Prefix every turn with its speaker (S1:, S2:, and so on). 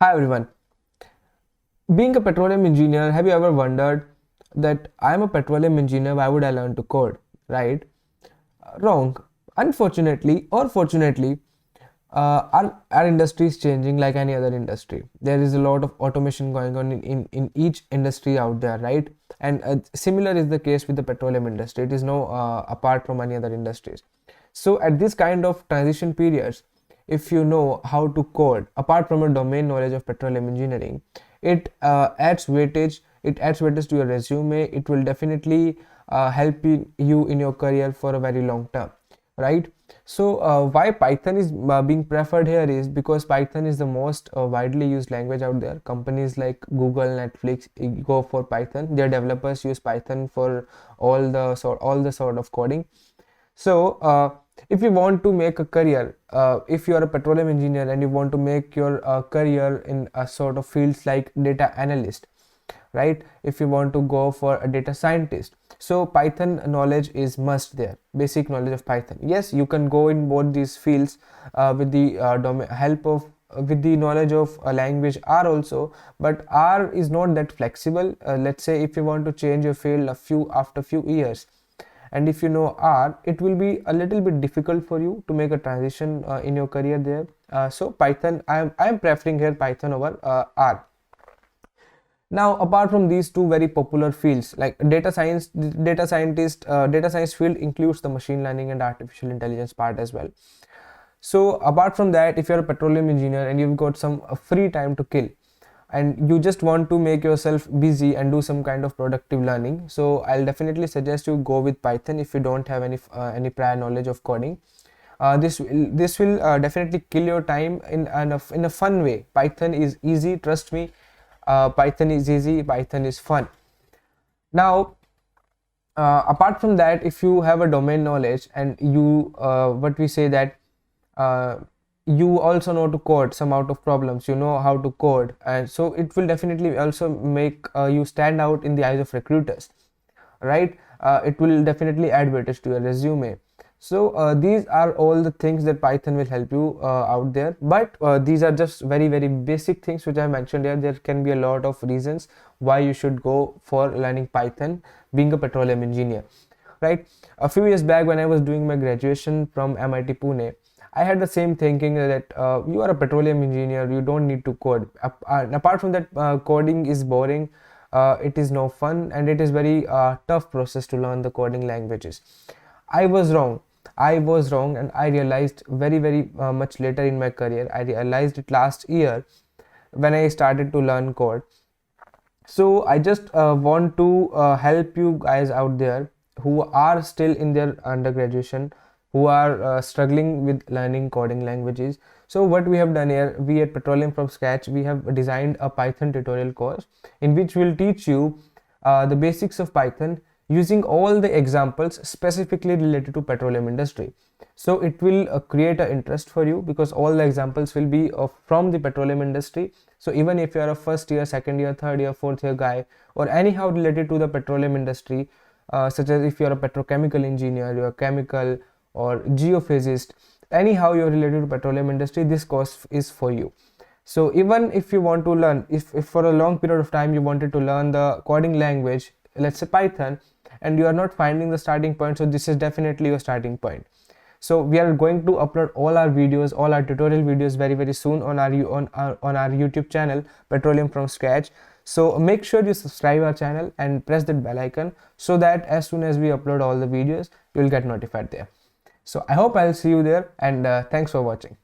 S1: Hi everyone. Being a petroleum engineer, have you ever wondered that I'm a petroleum engineer, why would I learn to code? Right? Wrong. Unfortunately or fortunately, our industry is changing like any other industry. There is a lot of automation going on in each industry out there, right? And similar is the case with the petroleum industry. It is no apart from any other industries. So at this kind of transition periods, if you know how to code, apart from a domain knowledge of petroleum engineering, it adds weightage to your resume. It will definitely help you in your career for a very long term, right? So why Python is being preferred here is because Python is the most widely used language out there. Companies like Google, Netflix go for Python. Their developers use Python for all the sort of coding. So if you want to make a career, if you are a petroleum engineer and you want to make your career in a sort of fields like data analyst, right? If you want to go for a data scientist, so Python knowledge is must there. Basic knowledge of Python. Yes, you can go in both these fields with the help of with the knowledge of a language R also, but R is not that flexible. Let's say if you want to change your field after few years, and if you know R, it will be a little bit difficult for you to make a transition in your career there. So Python, I am preferring here Python over R. Now, apart from these two very popular fields like data science field includes the machine learning and artificial intelligence part as well. So apart from that, if you're a petroleum engineer and you've got some free time to kill, and you just want to make yourself busy and do some kind of productive learning, so I'll definitely suggest you go with Python if you don't have any prior knowledge of coding. This will definitely kill your time in a fun way. Python is easy, trust me. Python is easy, Python is fun. Now apart from that, if you have a domain knowledge and you what we say that uh, you also know to code some out of problems, you know how to code, and so it will definitely also make you stand out in the eyes of recruiters, right? It will definitely add weightage to your resume. So these are all the things that Python will help you out there, but these are just very basic things which I mentioned here. There can be a lot of reasons why you should go for learning Python being a petroleum engineer, right? A few years back when I was doing my graduation from MIT Pune, I had the same thinking that you are a petroleum engineer, you don't need to code. Apart from that, coding is boring, it is no fun, and it is very tough process to learn the coding languages. I was wrong. I was wrong, and I realized very much later in my career. I realized it last year when I started to learn code. So I just want to help you guys out there who are still in their undergraduation, who are struggling with learning coding languages. So what we have done here, we at Petroleum from Scratch, we have designed a Python tutorial course in which we'll teach you the basics of Python using all the examples specifically related to petroleum industry. So it will create an interest for you because all the examples will be from the petroleum industry. So even if you are a first year, second year, third year, fourth year guy, or anyhow related to the petroleum industry, such as if you are a petrochemical engineer, you are chemical or geophysicist, anyhow you're related to petroleum industry, this course is for you. So even if you want to learn, if for a long period of time you wanted to learn the coding language, let's say Python, and you are not finding the starting point, so this is definitely your starting point. So we are going to upload all our videos, all our tutorial videos very soon on our YouTube channel Petroleum from Scratch. So make sure you subscribe our channel and press that bell icon so that as soon as we upload all the videos, you will get notified there. So I hope I'll see you there, and thanks for watching.